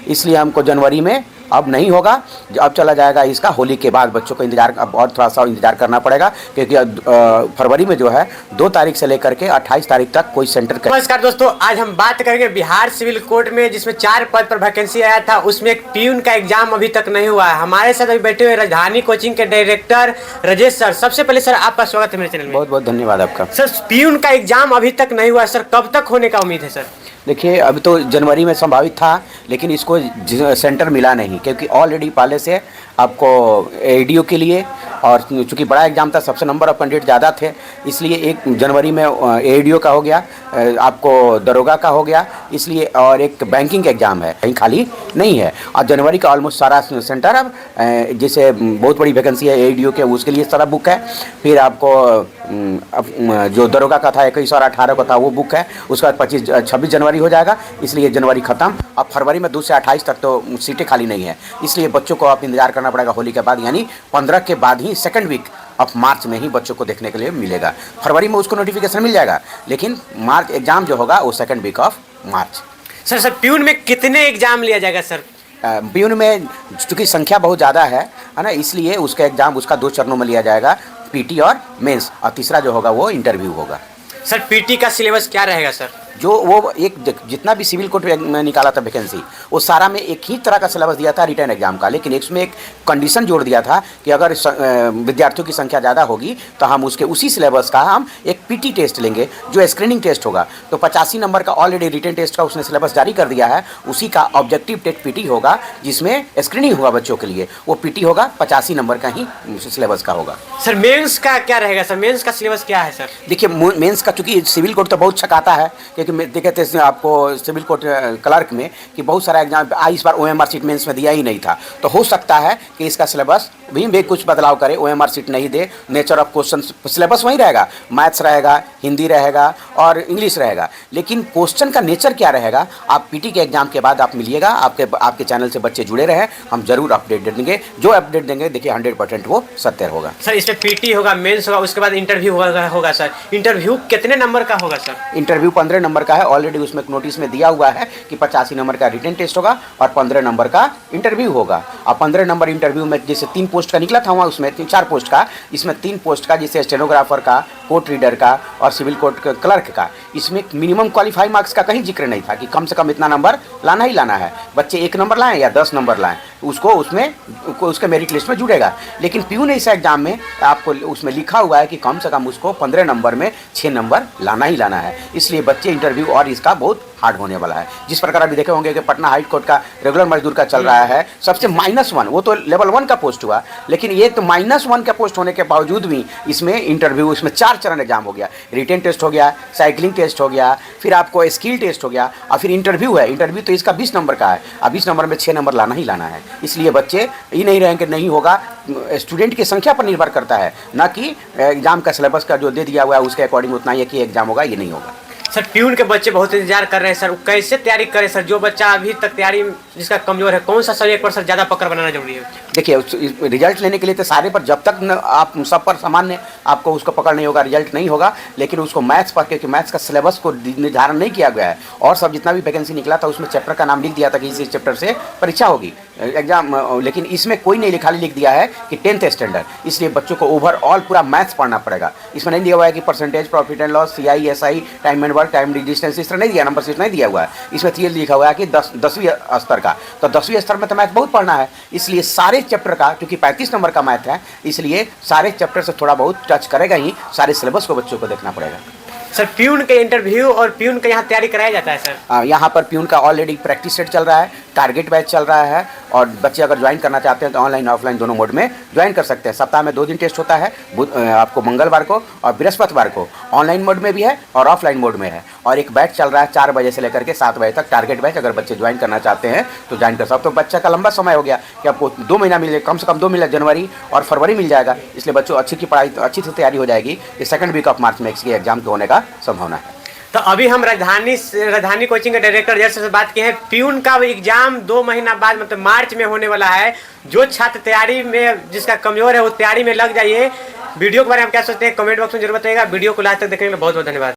इसलिए हमको जनवरी में अब नहीं होगा, अब चला जाएगा इसका होली के बाद। बच्चों को इंतजार, अब और थोड़ा सा इंतजार करना पड़ेगा, क्योंकि फरवरी में जो है 2 तारीख से लेकर के 28 तारीख तक कोई सेंटर। नमस्कार दोस्तों, आज हम बात करेंगे बिहार सिविल कोर्ट में जिसमें 4 पद पर वैकेंसी आया था, उसमें एक प्यून का एग्जाम अभी तक नहीं हुआ है। हमारे साथ अभी बैठे हुए राजधानी कोचिंग के डायरेक्टर राजेश सर। सबसे पहले सर आपका स्वागत है मेरे चैनल में। बहुत बहुत धन्यवाद आपका। सर प्यून का एग्जाम अभी तक नहीं हुआ सर, कब तक होने का उम्मीद है सर? देखिए, अभी तो जनवरी में संभावित था, लेकिन इसको सेंटर मिला नहीं, क्योंकि ऑलरेडी पहले से आपको एडीओ के लिए, और चूँकि बड़ा एग्जाम था, सबसे नंबर ऑफ कैंडिडेट ज़्यादा थे, इसलिए 1 जनवरी में एडीओ का हो गया, आपको दरोगा का हो गया, इसलिए, और एक बैंकिंग एग्जाम है, कहीं खाली नहीं है। और जनवरी का ऑलमोस्ट सारा सेंटर अब जैसे बहुत बड़ी वैकेंसी है एडीओ के, उसके लिए सारा बुक है। फिर आपको जो दरोगा का था 21 और 18 का था वो बुक है, उसका 26 जनवरी हो जाएगा, इसलिए जनवरी ख़त्म। अब फरवरी में 2 से 28 तक तो सीटें खाली नहीं है, इसलिए बच्चों को आप इंतजार करना पड़ेगा होली के बाद, यानी 15 के बाद ही सेकंड वीक ऑफ मार्च में ही बच्चों को देखने के लिए मिलेगा। फरवरी में उसको नोटिफिकेशन मिल जाएगा, लेकिन मार्च एग्जाम जो होगा वो second week of March. Sir peon में कितने एग्जाम लिया जाएगा सर? प्यून में चूँकि संख्या बहुत ज़्यादा है ना, इसलिए उसका एग्जाम उसका 2 चरणों में लिया जाएगा, पीटी और मेंस, और तीसरा जो होगा वो इंटरव्यू होगा। सर पीटी का सिलेबस क्या रहेगा सर? जो वो एक जितना भी सिविल कोर्ट में निकाला था वैकेंसी, वो सारा में एक ही तरह का सिलेबस दिया था रिटर्न एग्जाम का, लेकिन इसमें एक कंडीशन जोड़ दिया था कि अगर विद्यार्थियों की संख्या ज़्यादा होगी तो हम उसके उसी सिलेबस का हम एक पीटी टेस्ट लेंगे, जो स्क्रीनिंग टेस्ट होगा। तो 85 नंबर का ऑलरेडी रिटर्न टेस्ट का उसने सिलेबस जारी कर दिया है, उसी का ऑब्जेक्टिव टेस्ट पीटी होगा, जिसमें स्क्रीनिंग होगा बच्चों के लिए, वो पीटी होगा, 85 नंबर का ही सिलेबस का होगा। सर मेंस का क्या रहेगा सर? मेंस का सिलेबस क्या है सर? देखिए, मेंस का चूँकि सिविल कोर्ट तो बहुत छकाता है, क्योंकि देखे थे आपको सिविल कोर्ट क्लर्क में कि बहुत सारा एग्जाम इस बार ओएमआर सीट मेंस में दिया ही नहीं था, तो हो सकता है कि इसका सिलेबस भी कुछ बदलाव करे, ओएमआर सीट नहीं दे, नेचर ऑफ क्वेश्चन सिलेबस वही रहेगा, मैथ्स रहेगा, हिंदी रहेगा और इंग्लिश रहेगा, लेकिन क्वेश्चन का नेचर क्या रहेगा आप पीटी के एग्जाम के बाद आप मिलिएगा। आपके चैनल से बच्चे जुड़े रहे, हम जरूर अपडेट देंगे, जो अपडेट देंगे देखिए 100% वो सत्य होगा। सर इसमें पीटी होगा, मेंस होगा, उसके बाद इंटरव्यू होगा सर। इंटरव्यू कितने नंबर का होगा सर? इंटरव्यू 15 नंबर का है, ऑलरेडी उसमें एक नोटिस में दिया हुआ है कि 85 नंबर का रिटन टेस्ट होगा और 15 नंबर का इंटरव्यू होगा। और 15 नंबर इंटरव्यू में जैसे 3 पोस्ट का निकला था वहाँ, उसमें 4 पोस्ट का, इसमें 3 पोस्ट का, जैसे स्टेनोग्राफर का, कोर्ट रीडर का और सिविल कोर्ट क्लर्क का, इसमें मिनिमम क्वालिफाई मार्क्स का कहीं जिक्र नहीं था कि कम से कम इतना नंबर लाना ही लाना है। बच्चे 1 नंबर लाएं या 10 नंबर लाएं, उसको उसके मेरिट लिस्ट में जुड़ेगा। लेकिन प्यून ऐसा एग्जाम में आपको उसमें लिखा हुआ है कि कम से कम उसको 15 नंबर में 6 नंबर लाना ही लाना है, इसलिए बच्चे इंटरव्यू और इसका बहुत हार्ड होने वाला है। जिस प्रकार अभी देखे होंगे कि पटना हाई कोर्ट का रेगुलर मजदूर का चल रहा है, सबसे -1, वो तो लेवल 1 का पोस्ट हुआ, लेकिन ये तो -1 का पोस्ट होने के बावजूद भी इसमें इंटरव्यू, इसमें 4 चरण एग्जाम हो गया, रिटन टेस्ट हो गया, साइकिलिंग टेस्ट हो गया, फिर आपको स्किल टेस्ट हो गया, और फिर इंटरव्यू है। इंटरव्यू तो इसका 20 नंबर का है, और 20 नंबर में 6 नंबर लाना ही लाना है, इसलिए बच्चे ये नहीं रहेंगे नहीं होगा। स्टूडेंट की संख्या पर निर्भर करता है, ना कि एग्जाम का सिलेबस का जो दे दिया हुआ है उसके अकॉर्डिंग उतना ही है कि एग्जाम होगा, ये नहीं होगा। सर प्यून के बच्चे बहुत इंतजार कर रहे हैं सर, कैसे तैयारी करें सर? जो बच्चा अभी तक तैयारी जिसका कमजोर है, कौन सा सब्जेक्ट पर सर ज़्यादा पकड़ बनाना जरूरी है? देखिए, रिजल्ट लेने के लिए तो सारे पर, जब तक आप सब पर सामान्य आपको उसको पकड़ नहीं होगा, रिजल्ट नहीं होगा, लेकिन उसको मैथ्स पर, क्योंकि मैथ्स का सिलेबस को निर्धारण नहीं किया गया है, और सब जितना भी वैकेंसी निकला था उसमें चैप्टर का नाम लिख दिया था कि इस चैप्टर से परीक्षा होगी एग्जाम, लेकिन इसमें कोई नहीं खाली लिख दिया है कि 10th स्टैंडर्ड, इसलिए बच्चों को ओवरऑल पूरा मैथ्स पढ़ना पड़ेगा। इसमें नहीं दिया हुआ है कि percentage, profit and loss, CI, SI, time and work, time distance, इस तरह नहीं दिया, नंबर सिर्फ नहीं दिया हुआ है। इसमें ये लिखा हुआ है कि 10वीं स्तर का, तो 10वीं स्तर में तो मैथ बहुत पढ़ना है, इसलिए सारे चैप्टर का, क्योंकि 35 नंबर का मैथ है, इसलिए सारे चैप्टर से थोड़ा बहुत टच करेगा ही, सारे सिलेबस को बच्चों को देखना पड़ेगा। सर प्यून के इंटरव्यू और प्यून का यहाँ तैयारी कराया जाता है सर? यहाँ पर प्यून का ऑलरेडी प्रैक्टिस सेट चल रहा है, टारगेट बैच चल रहा है, और बच्चे अगर ज्वाइन करना चाहते हैं तो ऑनलाइन ऑफलाइन दोनों मोड में ज्वाइन कर सकते हैं। सप्ताह में 2 दिन टेस्ट होता है, आपको मंगलवार को और बृहस्पतिवार को, ऑनलाइन मोड में भी है और ऑफलाइन मोड में है, और एक बैच चल रहा है 4 बजे से लेकर के 7 बजे तक, टारगेट बैच। अगर बच्चे ज्वाइन करना चाहते हैं तो ज्वाइन कर सकते। तो बच्चा का लंबा समय हो गया कि आपको 2 महीना मिल, कम से कम 2 महीना, जनवरी और फरवरी मिल जाएगा, इसलिए बच्चों अच्छी की पढ़ाई अच्छी से तैयारी हो जाएगी। इस सेकंड वीक ऑफ मार्च में इसके एग्जाम के होने का संभावना है। तो अभी हम राजधानी कोचिंग के डायरेक्टर जैसे से बात किए हैं, प्यून का एग्जाम 2 महीना बाद मतलब मार्च में होने वाला है। जो छात्र तैयारी में जिसका कमजोर है वो तैयारी में लग जाइए। वीडियो के बारे में क्या सोचते हैं कमेंट बॉक्स में जरूर बताइएगा। वीडियो को लास्ट तक देखने के लिए बहुत बहुत धन्यवाद।